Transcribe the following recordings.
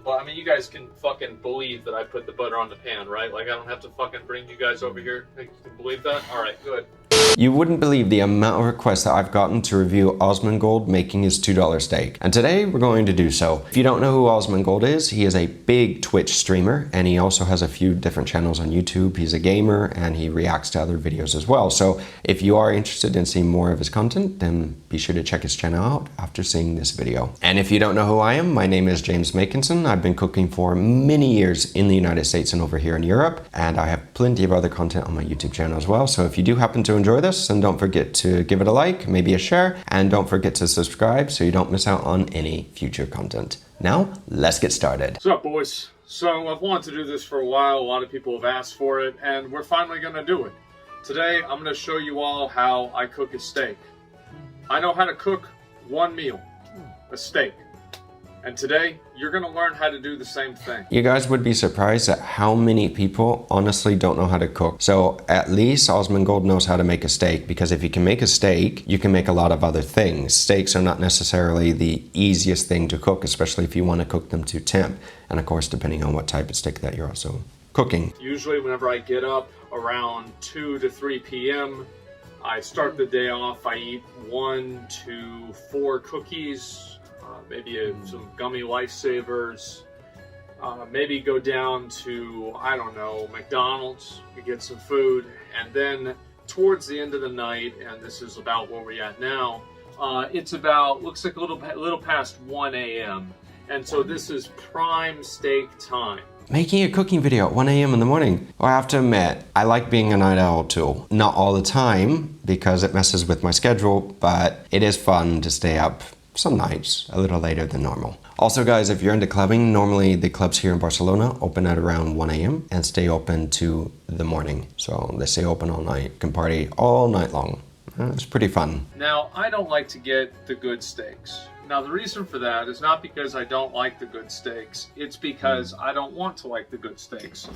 butter. I mean, you guys can fucking believe that I put the butter on the pan, right? Like, I don't have to fucking bring you guys over here. You can believe that? All right, good. You wouldn't believe the amount of requests that I've gotten to review Asmongold making his $2 steak. And today we're going to do so. If you don't know who Asmongold is, he is a big Twitch streamer and he also has a few different channels on YouTube. He's a gamer and he reacts to other videos as well. So if you are interested in seeing more of his content, then be sure to check his channel out after seeing this video. And if you don't know who I am, my name is James Makinson. I've been cooking for many years in the United States and over here in Europe. And I have plenty of other content on my YouTube channel as well. So if you do happen to enjoy this, then don't forget to give it a like, maybe a share, and don't forget to subscribe so you don't miss out on any future content. Now, let's get started. What's up, boys? So I've wanted to do this for a while. A lot of people have asked for it, and we're finally going to do it. Today, I'm going to show you all how I cook a steak. I know how to cook one meal, a steak. And today, you're going to learn how to do the same thing. You guys would be surprised at how many people honestly don't know how to cook. So at least Asmongold knows how to make a steak, because if you can make a steak, you can make a lot of other things. Steaks are not necessarily the easiest thing to cook, especially if you want to cook them to temp. And of course, depending on what type of steak that you're also cooking. Usually whenever I get up around 2 to 3 p.m., I start the day off. I eat 1 to 4 cookies, maybe some gummy lifesavers, maybe go down to, I don't know, McDonald's to get some food, and then towards the end of the night, and this is about where we're at now, it's about, looks like a little past 1 a.m. and so this is prime steak time. Making a cooking video at 1 a.m. in the morning. Well, I have to admit, I like being a night owl too. Not all the time, because it messes with my schedule, but it is fun to stay up some nights a little later than normal. Also guys, if you're into clubbing, normally the clubs here in Barcelona open at around 1 a.m. and stay open to the morning. So they stay open all night. You can party all night long. It's pretty fun. Now, I don't like to get the good steaks. Now, the reason for that is not because I don't like the good steaks. It's because I don't want to like the good steaks.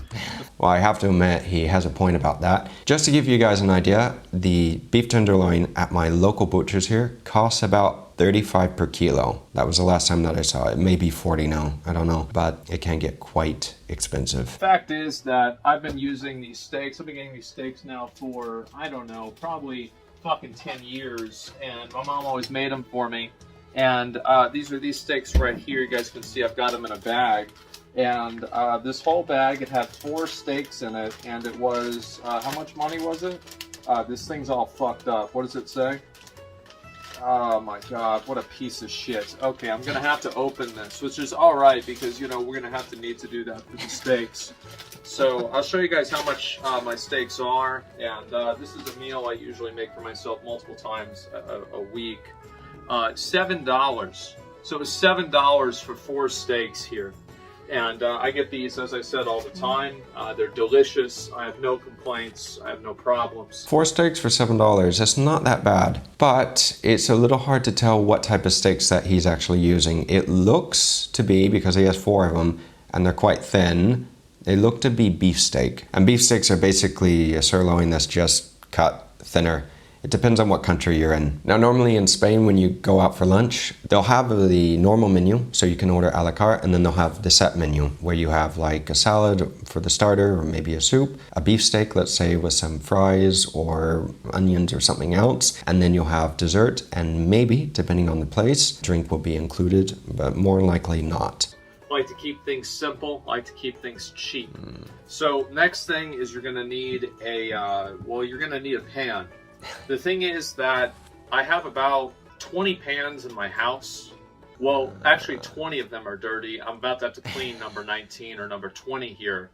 Well, I have to admit, he has a point about that. Just to give you guys an idea, the beef tenderloin at my local butcher's here costs about 35 per kilo. That was the last time that I saw it. Maybe 40 now, I don't know, but it can get quite expensive. The fact is that I've been using these steaks. I've been getting these steaks now for, I don't know, probably fucking 10 years, and my mom always made them for me. And these are these steaks right here. You guys can see I've got them in a bag. And this whole bag, it had 4 steaks in it, and it was, how much money was it? This thing's all fucked up. What does it say? Oh my god, what a piece of shit. Okay, I'm gonna have to open this, which is alright because, you know, we're gonna have to need to do that for the steaks. So I'll show you guys how much my steaks are, and this is a meal I usually make for myself multiple times a week. $7. So it was $7 for 4 steaks here. And I get these, as I said, all the time. They're delicious. I have no complaints. I have no problems. 4 steaks for $7. That's not that bad. But it's a little hard to tell what type of steaks that he's actually using. It looks to be, because he has 4 of them, and they're quite thin, they look to be beef steak. And beef steaks are basically a sirloin that's just cut thinner. It depends on what country you're in. Now, normally in Spain, when you go out for lunch, they'll have the normal menu, so you can order a la carte, and then they'll have the set menu, where you have like a salad for the starter, or maybe a soup, a beef steak, let's say, with some fries or onions or something else, and then you'll have dessert, and maybe, depending on the place, drink will be included, but more likely not. I like to keep things simple. I like to keep things cheap. So next thing is you're gonna need you're gonna need a pan. The thing is that I have about 20 pans in my house. Well, actually 20 of them are dirty. I'm about to have to clean number 19 or number 20 here.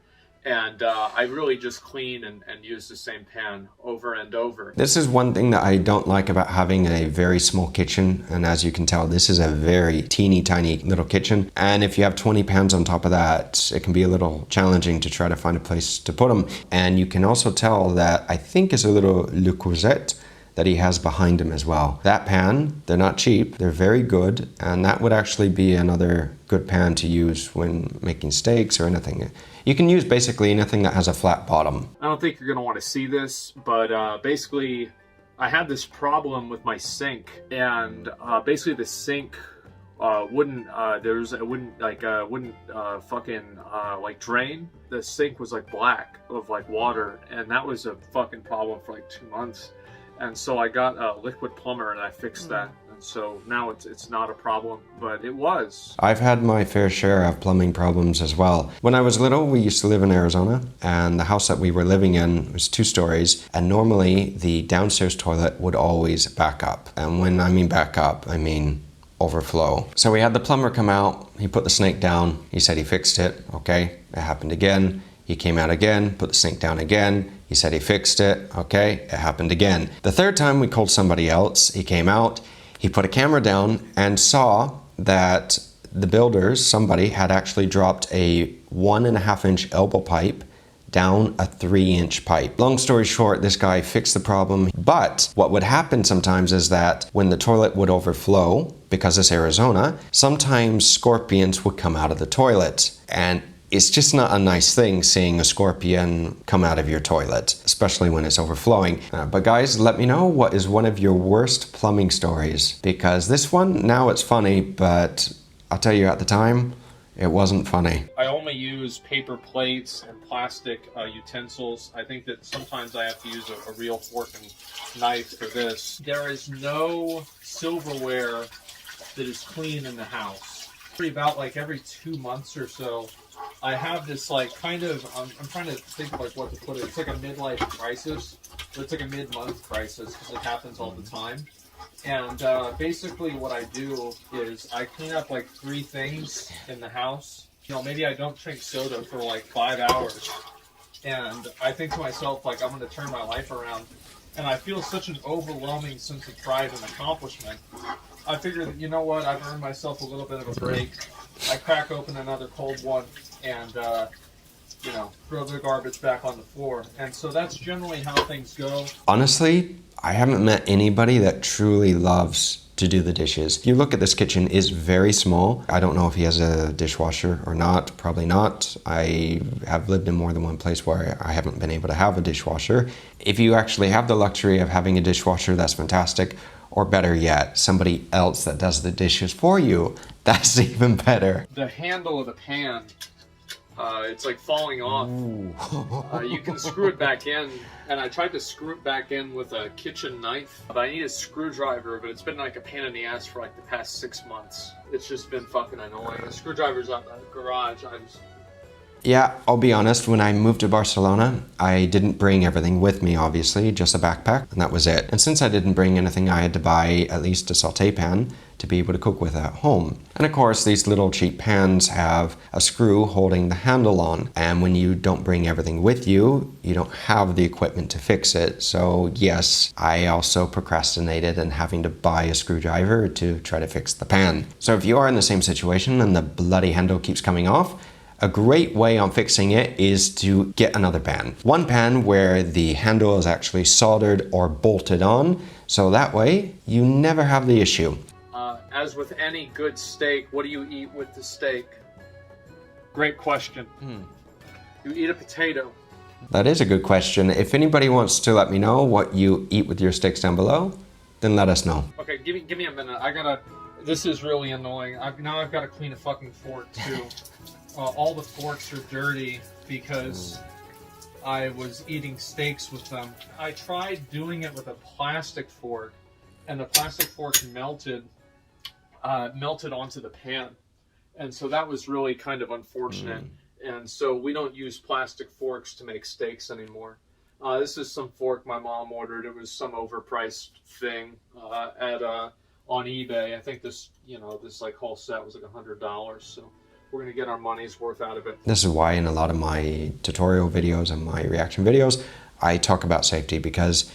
And I really just clean and use the same pan over and over. This is one thing that I don't like about having a very small kitchen. And as you can tell, this is a very teeny tiny little kitchen. And if you have 20 pans on top of that, it can be a little challenging to try to find a place to put them. And you can also tell that I think is a little Le Courgette that he has behind him as well. That pan, they're not cheap, they're very good, and that would actually be another good pan to use when making steaks or anything. You can use basically anything that has a flat bottom. I don't think you're gonna want to see this, but basically I had this problem with my sink, and basically the sink wouldn't drain. The sink was like black of like water, and that was a fucking problem for like 2 months. And so I got a liquid plumber and I fixed that. And so now it's not a problem, but it was. I've had my fair share of plumbing problems as well. When I was little, we used to live in Arizona, and the house that we were living in was 2 stories, and normally the downstairs toilet would always back up. And when I mean back up, I mean overflow. So we had the plumber come out, he put the snake down, he said he fixed it, okay, it happened again. He came out again, put the sink down again. He said he fixed it, okay, it happened again. The 3rd time we called somebody else, he came out, he put a camera down and saw that the builders, somebody had actually dropped a 1.5-inch elbow pipe down a 3-inch pipe. Long story short, this guy fixed the problem, but what would happen sometimes is that when the toilet would overflow, because it's Arizona, sometimes scorpions would come out of the toilet, and it's just not a nice thing seeing a scorpion come out of your toilet, especially when it's overflowing. But guys, let me know what is one of your worst plumbing stories, because this one, now it's funny, but I'll tell you at the time, it wasn't funny. I only use paper plates and plastic utensils. I think that sometimes I have to use a real fork and knife for this. There is no silverware that is clean in the house. About like every 2 months or so, I have this like kind of, I'm trying to think of like what to put it. It's like a midlife crisis, but it's like a mid-month crisis because it happens all the time. And basically what I do is I clean up like 3 things in the house. You know, maybe I don't drink soda for like 5 hours. And I think to myself, like, I'm going to turn my life around. And I feel such an overwhelming sense of pride and accomplishment. I figure that, you know what, I've earned myself a little bit of a break. I crack open another cold one and, you know, throw the garbage back on the floor. And so that's generally how things go. Honestly, I haven't met anybody that truly loves to do the dishes. If you look at this kitchen, it's very small. I don't know if he has a dishwasher or not, probably not. I have lived in more than one place where I haven't been able to have a dishwasher. If you actually have the luxury of having a dishwasher, that's fantastic. Or better yet, somebody else that does the dishes for you, that's even better. The handle of the pan, it's like falling off. You can screw it back in, and I tried to screw it back in with a kitchen knife, but I need a screwdriver, but it's been like a pain in the ass for like the past 6 months. It's just been fucking annoying. The screwdriver's out in the garage. Yeah, I'll be honest, when I moved to Barcelona, I didn't bring everything with me, obviously, just a backpack, and that was it. And since I didn't bring anything, I had to buy at least a sauté pan to be able to cook with at home. And of course, these little cheap pans have a screw holding the handle on. And when you don't bring everything with you, you don't have the equipment to fix it. So yes, I also procrastinated in having to buy a screwdriver to try to fix the pan. So if you are in the same situation and the bloody handle keeps coming off, a great way on fixing it is to get another pan. One pan where the handle is actually soldered or bolted on, so that way you never have the issue. As with any good steak, what do you eat with the steak? Great question. You eat a potato. That is a good question. If anybody wants to let me know what you eat with your steaks down below, then let us know. Okay, give me a minute. This is really annoying. Now I've got to clean a fucking fork too. All the forks are dirty because I was eating steaks with them. I tried doing it with a plastic fork, and the plastic fork melted onto the pan. And so that was really kind of unfortunate. And so we don't use plastic forks to make steaks anymore. This is some fork my mom ordered. It was some overpriced thing on eBay. I think this like whole set was like $100. So we're gonna get our money's worth out of it. This is why in a lot of my tutorial videos and my reaction videos, I talk about safety, because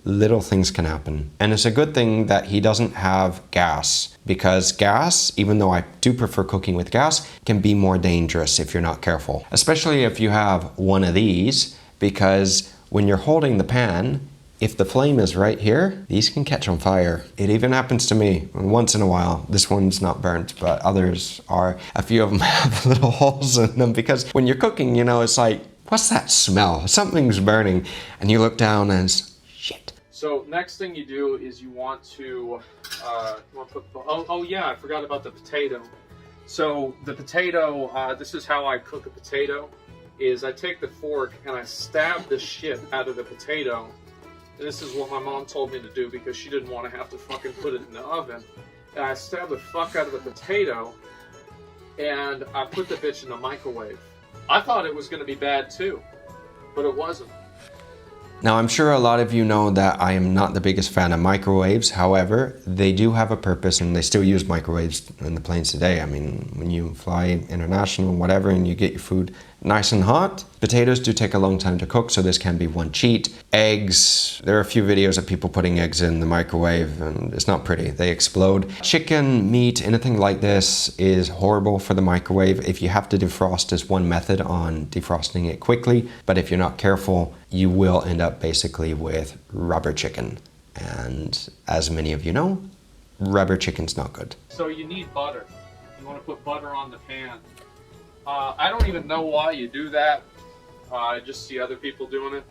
little things can happen. And it's a good thing that he doesn't have gas, because gas, even though I do prefer cooking with gas, can be more dangerous if you're not careful. Especially if you have one of these, because when you're holding the pan, if the flame is right here, these can catch on fire. It even happens to me once in a while. This one's not burnt, but others are. A few of them have little holes in them, because when you're cooking, you know, it's like, what's that smell? Something's burning. And you look down and it's, shit. So next thing you do is you want to put, oh yeah, I forgot about the potato. So the potato, this is how I cook a potato, is I take the fork and I stab the shit out of the potato. And this is what my mom told me to do because she didn't want to have to fucking put it in the oven. And I stab the fuck out of the potato and I put the bitch in the microwave. I thought it was going to be bad too, but it wasn't. Now, I'm sure a lot of you know that I am not the biggest fan of microwaves. However, they do have a purpose and they still use microwaves in the planes today. I mean, when you fly international, whatever, and you get your food nice and hot, potatoes do take a long time to cook, so this can be one cheat. Eggs, there are a few videos of people putting eggs in the microwave and it's not pretty. They explode. Chicken, meat, anything like this is horrible for the microwave. If you have to defrost, is one method on defrosting it quickly, but if you're not careful, you will end up basically with rubber chicken. And as many of you know, rubber chicken's not good. So you need butter. You want to put butter on the pan. I don't even know why you do that. I just see other people doing it.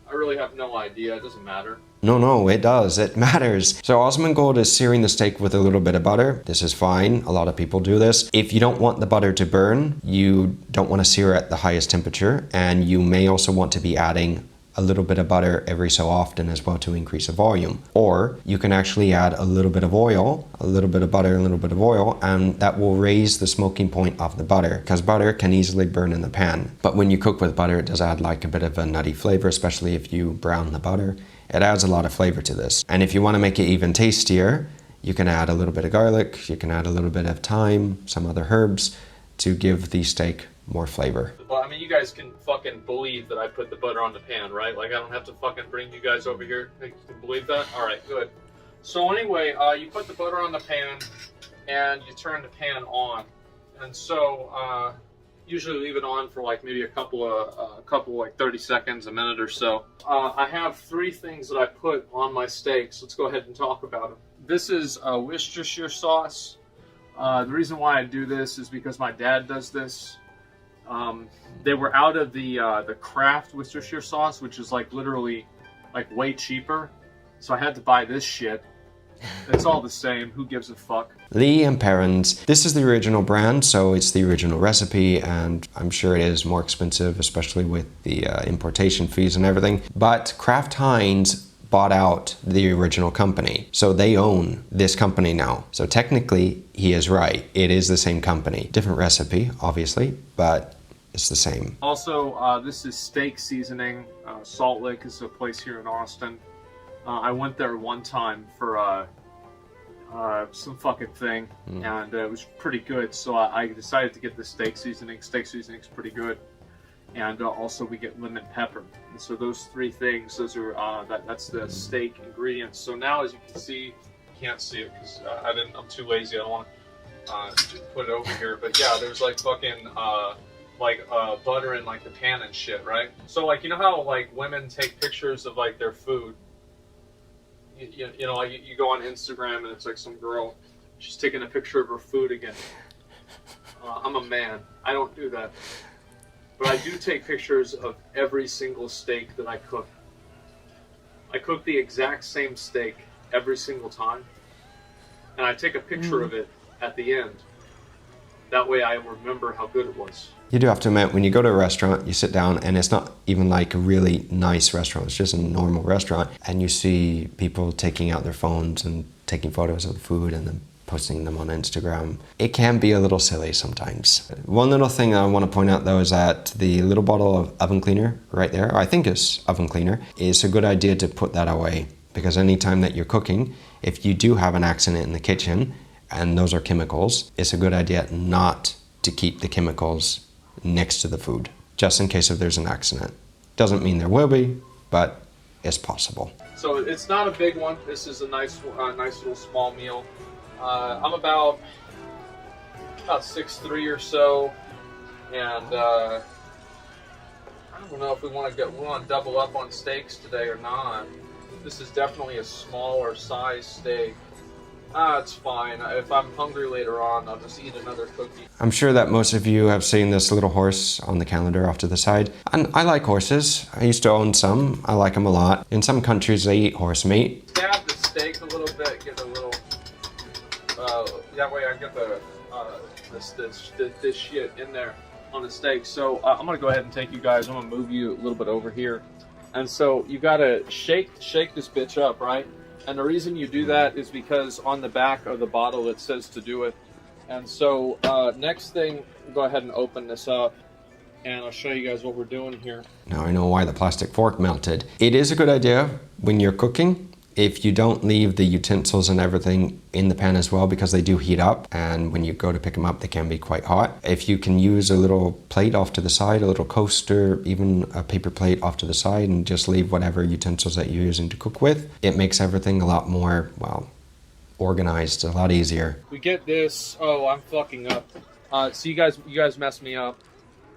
I really have no idea. It doesn't matter. No, it does. It matters. So Asmongold is searing the steak with a little bit of butter. This is fine. A lot of people do this. If you don't want the butter to burn, you don't want to sear at the highest temperature, and you may also want to be adding a little bit of butter every so often as well to increase the volume. Or you can actually add a little bit of oil, a little bit of butter, a little bit of oil, and that will raise the smoking point of the butter, because butter can easily burn in the pan. But when you cook with butter, it does add like a bit of a nutty flavor, especially if you brown the butter. It adds a lot of flavor to this. And if you want to make it even tastier, you can add a little bit of garlic, you can add a little bit of thyme, some other herbs to give the steak more flavor. Well, I mean, you guys can fucking believe that I put the butter on the pan, right? Like, I don't have to fucking bring you guys over here. You can believe that? All right, good. So anyway, you put the butter on the pan and you turn the pan on. And so, usually leave it on for like maybe a couple like 30 seconds, a minute or so. I have three things that I put on my steaks. Let's go ahead and talk about them. This is Worcestershire sauce. The reason why I do this is because my dad does this. They were out of the Kraft Worcestershire sauce, which is like literally like way cheaper. So I had to buy this shit. It's all the same. Who gives a fuck? Lee and Perrins. This is the original brand, so it's the original recipe, and I'm sure it is more expensive, especially with the importation fees and everything. But Kraft Heinz bought out the original company, so they own this company now. So technically, he is right. It is the same company. Different recipe, obviously, but it's the same. Also, this is steak seasoning. Salt Lick is a place here in Austin. I went there one time for some fucking thing, and it was pretty good. So I decided to get the steak seasoning. Steak seasoning is pretty good, and also we get lemon pepper. And so those three things, those are that's the steak ingredients. So now, as you can see, you can't see it because I'm too lazy. I don't want to put it over here. But yeah, there's like fucking butter in like the pan and shit, right? So like, you know how like women take pictures of like their food. You know, like you go on Instagram and it's like some girl, she's taking a picture of her food again. I'm a man. I don't do that. But I do take pictures of every single steak that I cook. I cook the exact same steak every single time. And I take a picture of it at the end. That way I remember how good it was. You do have to admit, when you go to a restaurant, you sit down and it's not even like a really nice restaurant, it's just a normal restaurant, and you see people taking out their phones and taking photos of the food and then posting them on Instagram. It can be a little silly sometimes. One little thing I want to point out though is that the little bottle of oven cleaner right there, or I think it's oven cleaner, is a good idea to put that away, because anytime that you're cooking, if you do have an accident in the kitchen and those are chemicals, it's a good idea not to keep the chemicals next to the food, just in case if there's an accident. Doesn't mean there will be, but it's possible. So it's not a big one. This is a nice little small meal. I'm about 6'3" or so, and I don't know if we want to double up on steaks today or not. This is definitely a smaller size steak. It's fine. If I'm hungry later on, I'll just eat another cookie. I'm sure that most of you have seen this little horse on the calendar off to the side. And I like horses. I used to own some. I like them a lot. In some countries, they eat horse meat. Stab the steak a little bit, get a little, that way I get this shit in there on the steak. So I'm gonna go ahead and take you guys, I'm gonna move you a little bit over here. And so you gotta shake this bitch up, right? And the reason you do that is because on the back of the bottle it says to do it. And so next thing, go ahead and open this up and I'll show you guys what we're doing here. Now I know why the plastic fork melted. It is a good idea when you're cooking if you don't leave the utensils and everything in the pan as well, because they do heat up, and when you go to pick them up they can be quite hot. If you can use a little plate off to the side, a little coaster, even a paper plate off to the side, and just leave whatever utensils that you're using to cook with, it makes everything a lot more, well, organized, a lot easier. We get this, oh, I'm fucking up. So you guys messed me up.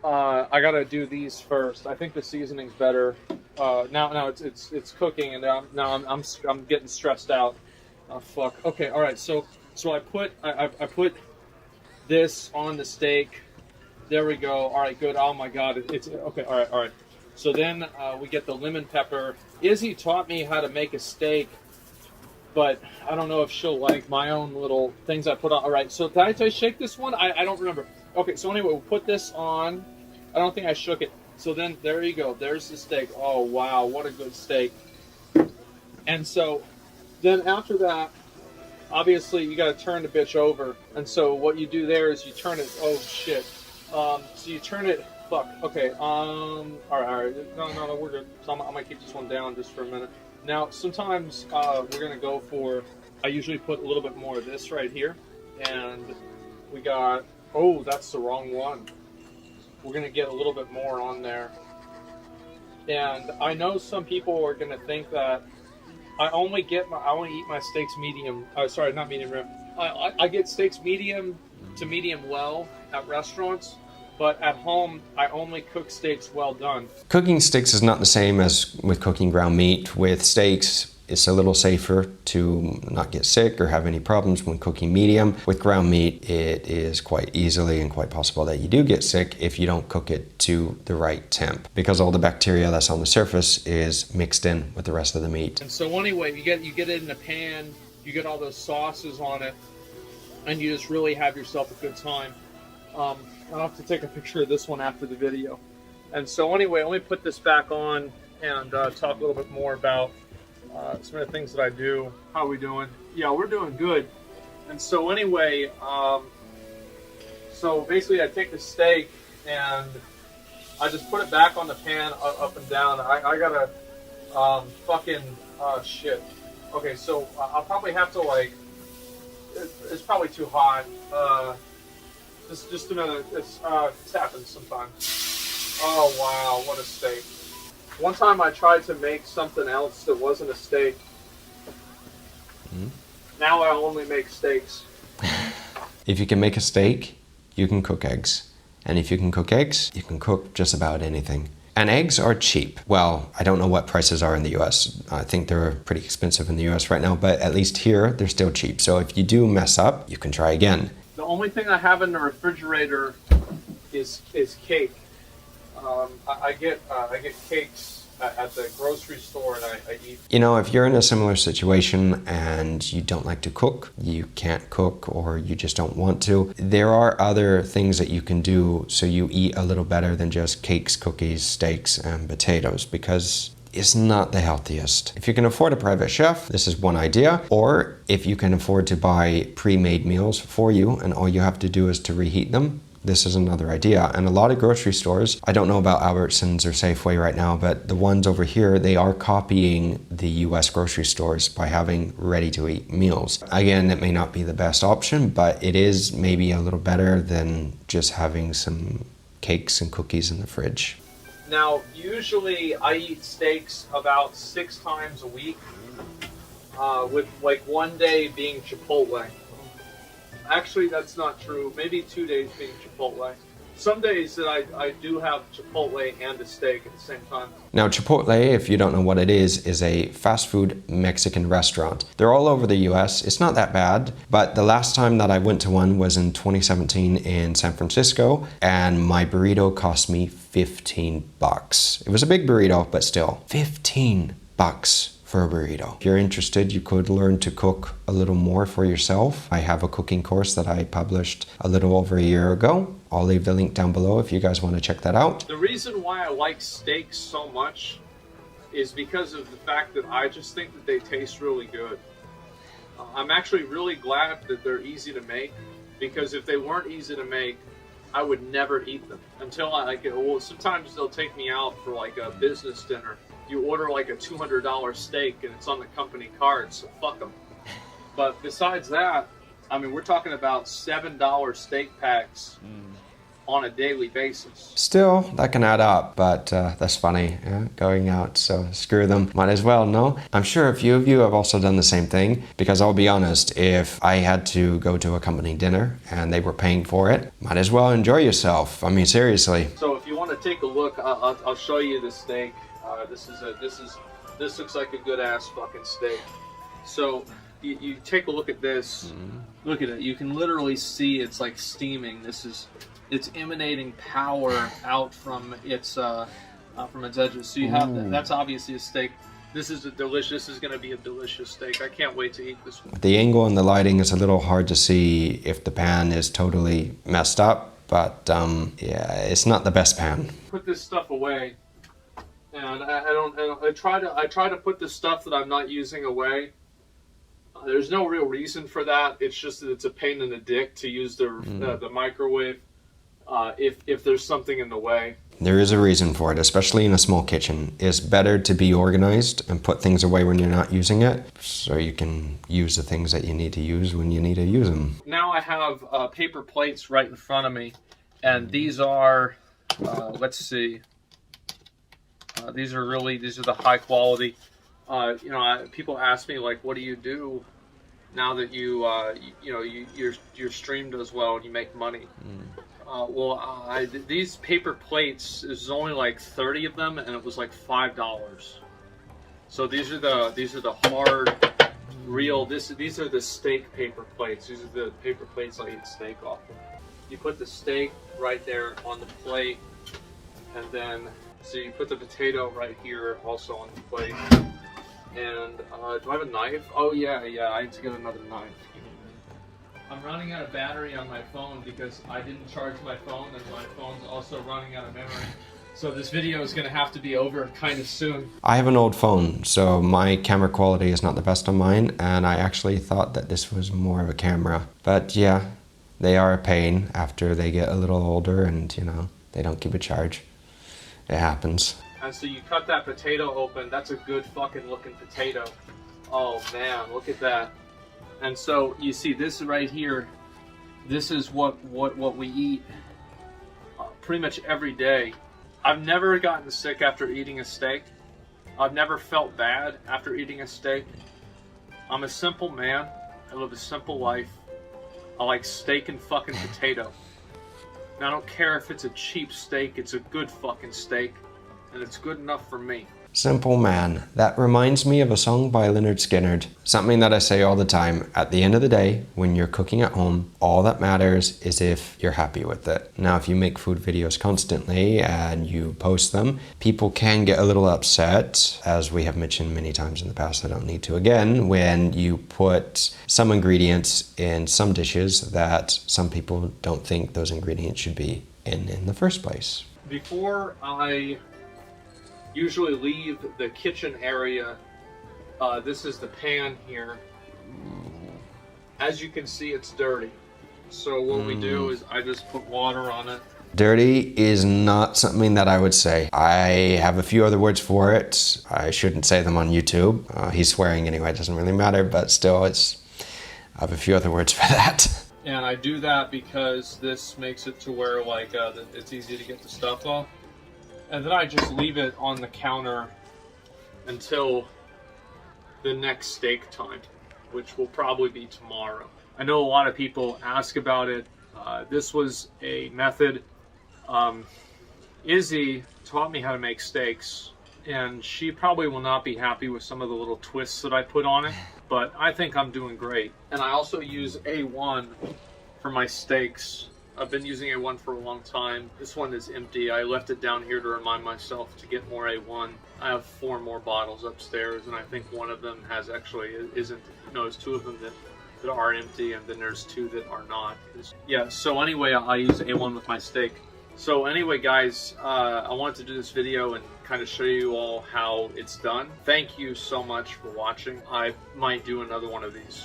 I gotta do these first. I think the seasoning's better. Now it's cooking, and now I'm getting stressed out. Oh fuck. Okay, all right. So I put this on the steak. There we go. All right, good. Oh my god, it's okay. All right. So then we get the lemon pepper. Izzy taught me how to make a steak, but I don't know if she'll like my own little things I put on. All right. So did I shake this one? I don't remember. Okay. So anyway, we'll put this on. I don't think I shook it. So then, there you go. There's the steak. Oh, wow. What a good steak. And so, then after that, obviously, you got to turn the bitch over. And so, what you do there is you turn it. Oh, shit. So, you turn it. Fuck. Okay. All right. No, we're good. So, I'm going to keep this one down just for a minute. Now, sometimes we're going to go for, I usually put a little bit more of this right here. And we got, oh, that's the wrong one. We're going to get a little bit more on there. And I know some people are going to think that I only eat my steaks medium. Sorry, not medium rare. I get steaks medium to medium well at restaurants, but at home I only cook steaks well done. Cooking steaks is not the same as with cooking ground meat. With steaks, it's a little safer to not get sick or have any problems when cooking medium. With ground meat, it is quite easily and quite possible that you do get sick if you don't cook it to the right temp, because all the bacteria that's on the surface is mixed in with the rest of the meat. And so anyway, you get it in a pan, you get all those sauces on it, and you just really have yourself a good time. I'll have to take a picture of this one after the video. And so anyway, let me put this back on and talk a little bit more about some of the things that I do. How are we doing? Yeah, we're doing good. And so anyway, so basically I take the steak and I just put it back on the pan up and down. I gotta shit. Okay, so I'll probably have to it's probably too hot. Just a minute. This happens sometimes. Oh wow, what a steak. One time I tried to make something else that wasn't a steak. Now I only make steaks. If you can make a steak, you can cook eggs. And if you can cook eggs, you can cook just about anything. And eggs are cheap. Well, I don't know what prices are in the US. I think they're pretty expensive in the US right now, but at least here, they're still cheap. So if you do mess up, you can try again. The only thing I have in the refrigerator is cake. I get cakes at the grocery store and I eat. You know, if you're in a similar situation and you don't like to cook, you can't cook, or you just don't want to, there are other things that you can do so you eat a little better than just cakes, cookies, steaks, and potatoes, because it's not the healthiest. If you can afford a private chef, this is one idea. Or if you can afford to buy pre-made meals for you and all you have to do is to reheat them, this is another idea. And a lot of grocery stores, I don't know about Albertsons or Safeway right now, but the ones over here, they are copying the US grocery stores by having ready-to-eat meals. Again, it may not be the best option, but it is maybe a little better than just having some cakes and cookies in the fridge. Now, usually I eat steaks about 6 times a week, with like one day being Chipotle. Actually, that's not true. Maybe 2 days being Chipotle. some days that I do have Chipotle and a steak at the same time. Now, Chipotle, if you don't know what it is a fast food Mexican restaurant. They're all over the US. It's not that bad, but the last time that I went to one was in 2017 in San Francisco, and my burrito cost me 15 bucks. It was a big burrito, but still, 15 bucks for a burrito. If you're interested, you could learn to cook a little more for yourself. I have a cooking course that I published a little over a year ago. I'll leave the link down below if you guys want to check that out. The reason why I like steaks so much is because of the fact that I just think that they taste really good. I'm actually really glad that they're easy to make, because if they weren't easy to make, I would never eat them until I like it. Well, sometimes they'll take me out for like a business dinner. You order like a $200 steak and it's on the company card, so fuck them. But besides that, I mean, we're talking about $7 steak packs on a daily basis. Still, that can add up, but that's funny, yeah, going out, so screw them. Might as well, no? I'm sure a few of you have also done the same thing, because I'll be honest, if I had to go to a company dinner and they were paying for it, might as well enjoy yourself. I mean, seriously. So if you want to take a look, I'll show you the steak. This looks like a good ass fucking steak. So you take a look at this. Look at it. You can literally see it's like steaming. It's emanating power out from its edges. So you have that's obviously a steak. This is going to be a delicious steak. I can't wait to eat this one. The angle and the lighting is a little hard to see if the pan is totally messed up, but yeah, it's not the best pan. Put this stuff away. And I try to put the stuff that I'm not using away. There's no real reason for that. It's just that it's a pain in the dick to use the microwave if there's something in the way. There is a reason for it, especially in a small kitchen. It's better to be organized and put things away when you're not using it, so you can use the things that you need to use when you need to use them. Now I have paper plates right in front of me, and these are, let's see. These are the high quality. People ask me like, what do you do now that your stream does well and you make money? These paper plates, there's only like 30 of them, and it was like $5. So these are the hard, real. These are the steak paper plates. These are the paper plates I eat steak off of. You put the steak right there on the plate, and then. So you put the potato right here also on the plate. And do I have a knife? Oh yeah, I need to get another knife. I'm running out of battery on my phone because I didn't charge my phone, and my phone's also running out of memory. So this video is going to have to be over kind of soon. I have an old phone, so my camera quality is not the best on mine, and I actually thought that this was more of a camera. But yeah, they are a pain after they get a little older and, they don't keep a charge. It happens. And so you cut that potato open. That's a good fucking looking potato. Oh man, look at that. And so you see this right here. This is what we eat pretty much every day. I've never gotten sick after eating a steak. I've never felt bad after eating a steak. I'm a simple man. I live a simple life. I like steak and fucking potato. And I don't care if it's a cheap steak, it's a good fucking steak, and it's good enough for me. Simple man. That reminds me of a song by Leonard Skinner. Something that I say all the time. At the end of the day, when you're cooking at home, all that matters is if you're happy with it. Now, if you make food videos constantly and you post them, people can get a little upset, as we have mentioned many times in the past. I don't need to again, when you put some ingredients in some dishes that some people don't think those ingredients should be in the first place. Before I usually leave the kitchen area, this is the pan here. As you can see, it's dirty. So what we do is I just put water on it. Dirty is not something that I would say. I have a few other words for it. I shouldn't say them on YouTube. He's swearing anyway, it doesn't really matter, but still, I have a few other words for that. And I do that because this makes it to where it's easy to get the stuff off. And then I just leave it on the counter until the next steak time, which will probably be tomorrow. I know a lot of people ask about it. This was a method Izzy taught me how to make steaks, and she probably will not be happy with some of the little twists that I put on it, but I think I'm doing great. And I also use A1 for my steaks. I've been using A1 for a long time. This one is empty. I left it down here to remind myself to get more A1. I have 4 more bottles upstairs, and I think one of them has actually isn't. No, there's 2 of them that are empty, and then there's 2 that are not. Yeah. So anyway, I use A1 with my steak. So anyway, guys, I wanted to do this video and kind of show you all how it's done. Thank you so much for watching. I might do another one of these.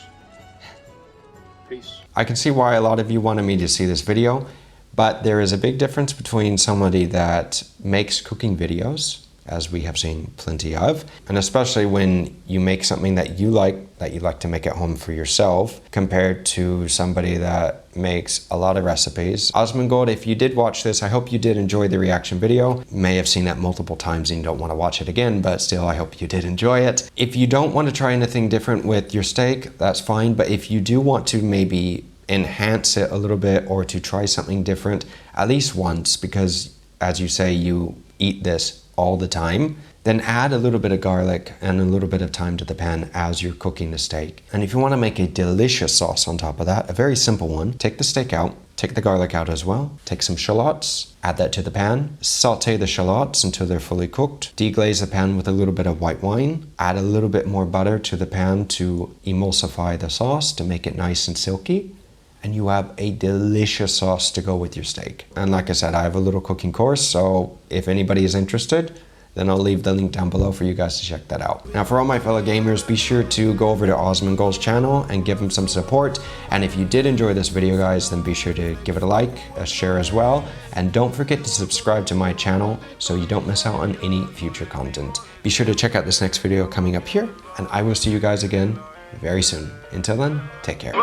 Peace. I can see why a lot of you wanted me to see this video, but there is a big difference between somebody that makes cooking videos, as we have seen plenty of, and especially when you make something that you like to make at home for yourself, compared to somebody that makes a lot of recipes. Asmongold, if you did watch this, I hope you did enjoy the reaction video. You may have seen that multiple times and you don't want to watch it again, but still, I hope you did enjoy it. If you don't want to try anything different with your steak, that's fine, but if you do want to maybe enhance it a little bit or to try something different at least once, because as you say, you eat this all the time, then add a little bit of garlic and a little bit of thyme to the pan as you're cooking the steak. And if you want to make a delicious sauce on top of that, a very simple one, take the steak out, take the garlic out as well, take some shallots, add that to the pan, saute the shallots until they're fully cooked, deglaze the pan with a little bit of white wine, add a little bit more butter to the pan to emulsify the sauce to make it nice and silky, and you have a delicious sauce to go with your steak. And like I said, I have a little cooking course, so if anybody is interested, then I'll leave the link down below for you guys to check that out. Now, for all my fellow gamers, be sure to go over to Asmongold's channel and give him some support. And if you did enjoy this video, guys, then be sure to give it a like, a share as well. And don't forget to subscribe to my channel so you don't miss out on any future content. Be sure to check out this next video coming up here, and I will see you guys again very soon. Until then, take care.